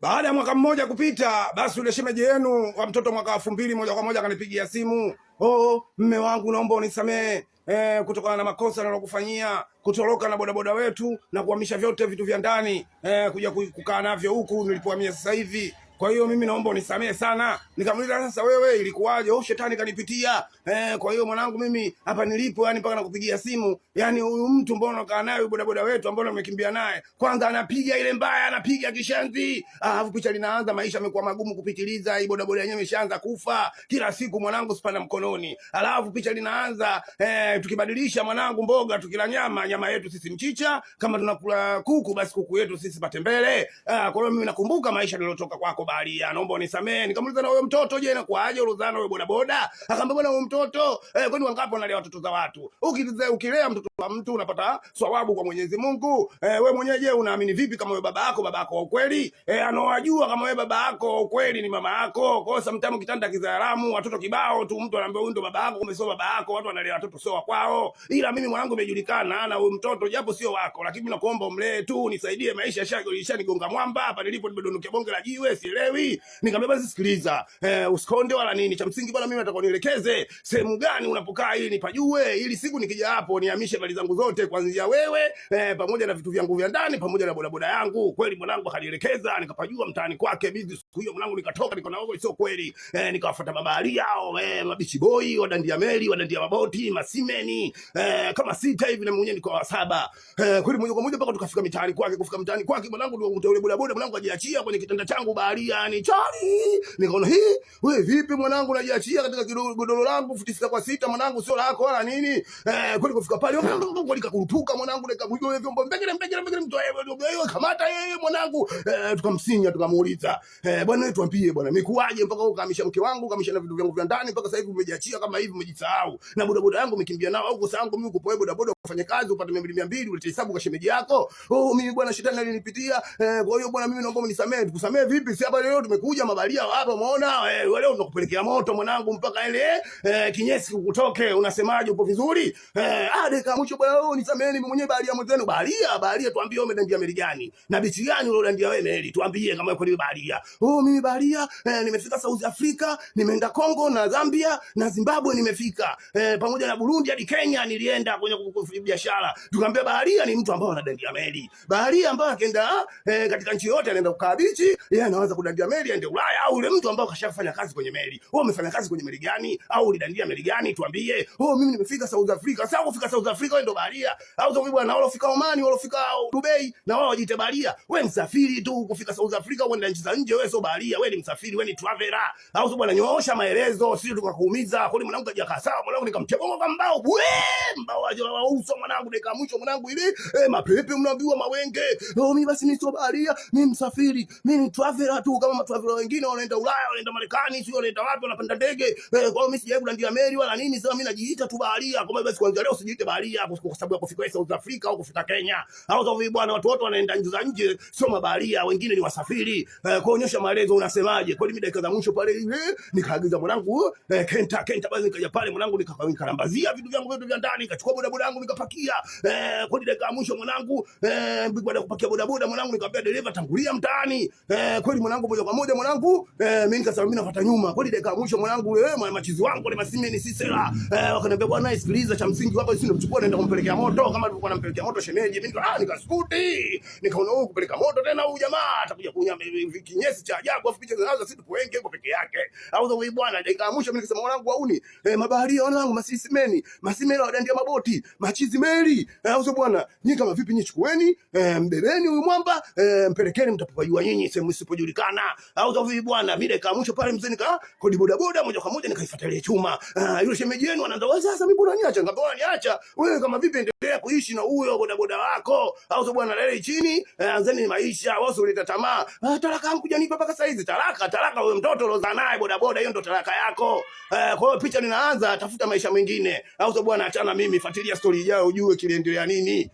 Baada ya mwaka mmoja kupita, basi yule shemeji yenu wa mtoto mwaka 2000 moja kwa moja akanipigia simu. Oh, mme wangu naomba unisamee kutokana na makosa nilokufanyia, kutoroka na bodaboda wetu na kuhamisha vyote vitu vya ndani kuja kukaa navyo huku nilipohamia sasa hivi. Kwa hiyo mimi naomba unisamee sana. Nikamuuliza sasa wewe ilikuwaje? Oh, shetani kanipitia. Kwa hiyo mwanangu mimi hapa nilipo yani mpaka nakupigia simu. Yani huyu mtu mbona unakaa naye bodaboda wetu ambao umekimbia naye. Kwanza anapiga ile mbaya, anapiga kishanzi. Alafu picha linaanza maisha yamekuwa magumu kupitiliza. Hii bodaboda yenyewe imeshaanza kufa. Kila siku mwanangu sipanda mkononi. Alafu picha linaanza tukibadilisha mwanangu mboga tukila nyama yetu sisi mchicha, kama tunakula kuku basi kuku yetu sisi patembele. Kwa hiyo mimi nakumbuka maisha nilotoka kwako Baharia, naomba unisamee. Nikamuuliza na wewe mtoto je, inakuaje ulozana wewe bodaboda? Akamwambia bwana wewe mtoto kwani wangapi wanalea watoto za watu? Ukilea mtoto wa mtu unapata thawabu kwa Mwenyezi Mungu. Wewe mwenyewe je, unaamini vipi kama wewe baba yako wa ukweli? Anawajua kama wewe baba yako wa ukweli ni mama yako. Kwa hiyo sometimes kitanda kizalamu watoto kibao tu, mtu anaambia huyu ndo baba yako, kumbe sio baba yako. Watu wanalea watoto sio wa kwao. Ila mimi mwanangu imejulikana na huyu mtoto japo sio wako, lakini mimi nakuomba umlee tu, nisaidie maisha yashanigonga mwamba hapa nilipo, nimedondokia bonge la jiwe sielewi. Nikamwambia basi sikiliza, usikonde wala nini, cha msingi bwana mimi nataka unielekeze sehemu gani unapokaa ili nipajue, ili siku nikija hapo nihamishe mali zangu zote kuanzia wewe pamoja na vitu vyangu vya ndani pamoja na bodaboda yangu. Kweli mwanangu akanielekeza, nikapajua mtaani kwake bizi. Siku hiyo mwanangu nikatoka nikaona wewe sio kweli, nikawafuata Baharia hao mabichi boy, wadandia meli, wadandia maboti, masimeni kama 6 hivi na mwenyewe niko 7. Kweli moja kwa moja mpaka tukafika mtaani kwake. Kufika mtaani kwake mwanangu ndio ule bodaboda mwanangu ajiachia kwenye kitanda changu Baharia, yani chali. Nikaona hii wewe vipi mwanangu unajiachia katika godoro langu futisika kwa 6 mwanangu sio lako wala nini. Kweli kufika pale nikakurupuka mwanangu, nikakuiga wewe vyombo mbegele mtu wewe kamata yeye mwanangu. Tukamsinya tukamuuliza bwana wewe tuambie bwana imekuaje mpaka ukahamisha mke wangu, ukahamisha na vitu vyangu vya ndani mpaka sasa hivi umejiachia kama hivi, umejisahau na bodaboda yangu umekimbia nao au kosa yangu mimi kupoe bodaboda kufanya kazi upate 200 ulete hesabu kwa shemeji yako? Oh mimi bwana shetani alinipitia. Kwa hiyo bwana mimi naomba unisamee. Tukusamee vipi? Si hapa leo tumekuja Mabaharia hapa umeona leo tunakupelekea moto mwanangu mpaka ile kinyesi kukutoke. Unasemaje, upo vizuri? Dakika mwisho bwana wewe unisamee, mimi mwenyewe Baharia mwenzenu. Baharia tuambie wewe umedandia meli gani na bichi gani ulodandia wewe meli, tuambie kama uko ni Baharia. Oh mimi Baharia nimefika South Africa, nimeenda Congo na Zambia na Zimbabwe nimefika pamoja na Burundi hadi Kenya nilienda kwenye biashara. Tukamwambia Baharia ni mtu ambaye anadandia meli. Baharia ambaye akaenda katika nchi yote anaenda kukaa bichi, yeye anaanza kudandia meli aende Ulaya, au yule mtu ambaye kashafanya kazi kwenye meli. Wewe umefanya kazi kwenye meli gani au ulidandia meli gani tuambie. Oh mimi nimefika South Africa. Sasa kufika South Africa wewe ndo Baharia au sio bwana? Wao wafika Oman, wao wafika Dubai na wao wajiite Baharia. Wewe msafiri tu kufika South Africa uende nchi za nje, wewe sio Baharia, wewe ni msafiri, wewe ni traveler. Au sio bwana? Nyoosha maelezo sisi tukakuumiza. Kwani mwanangu kaja sawa mwanangu, nikamtia bongo mbao. Mbao aje wa uso mwanangu, dakika mwisho mwanangu ili mapepe mnaambiwa mawenge. Oh mimi basi ni sio Baharia, mimi msafiri, mimi ni traveler tu kama traveler wengine wanaenda Ulaya, wanaenda Marekani, sio wanaenda wapi wanapanda ndege. Kwa hiyo mimi sijawahi kudandia meli wala nini. Sasa mimi najiita tu Baharia. Kwa basi kuanzia leo sijiite Baharia kwa sababu ya kufika South Africa au kufika Kenya. Au sababu bwana watu wote wanaenda nje za nje sio mabaharia, wengine ni wasafiri. Kuonyesha maelezo unasemaje? Kwa hiyo mimi dakika za mwisho pale nikaagiza mwanangu kenta basi nikaja pale mwanangu nikarambazia vitu vyangu vyote vya ndani, nikachukua bodaboda yangu nikapakia. Kwa hiyo dakika ya mwisho mwanangu baada ya kupakia bodaboda mwanangu nikamwambia dereva tangulia mtaani. Kweli mwanangu moja kwa moja mwanangu mimi nikasema mimi nafuata nyuma. Kweli dakika ya mwisho mwanangu machizi wangu wale masimeni si sela wakaniambia bwana sikiliza, cha msingi hapa sisi tunamchukua naenda kumpelekea moto kama tulikuwa nampelekea moto shemeji. Mimi nikaskuti nikaona huko kupeleka moto tena huyu jamaa atakuja kunya kinyesi cha ajabu afu picha zinaanza sisi tupoenge huko peke yake. Au wewe bwana dakika ya mwisho mimi nikasema mwanangu wauni mabaharia wanangu masimeni wadandia maboti machizi meli. Au sio bwana, nyinyi kama vipi nyinyi chukueni mbebeni huyu mwamba mpelekeni mtapojua nyinyi sehemu isipojulikana. Au sio wewe bwana, mimi dakika ya mwisho pale mzee nika kodi bodaboda moja kwa moja nikaifuatilia chuma. Yule shemeji yenu anaanza wewe sasa mimi bora niacha, ngambona niacha wewe kama vipi endelea kuishi na huyo bodaboda wako. Au sio bwana, lele chini anzeni maisha wao sio uleta tamaa. Talaka yangu kuja nipa mpaka saizi talaka wewe mtoto ulozaa naye bodaboda hiyo ndo talaka yako. Kwa hiyo picha ninaanza tafuta maisha mengine. Au sio bwana, achana mimi, fuatilia story ijayo ujue kiliendelea nini.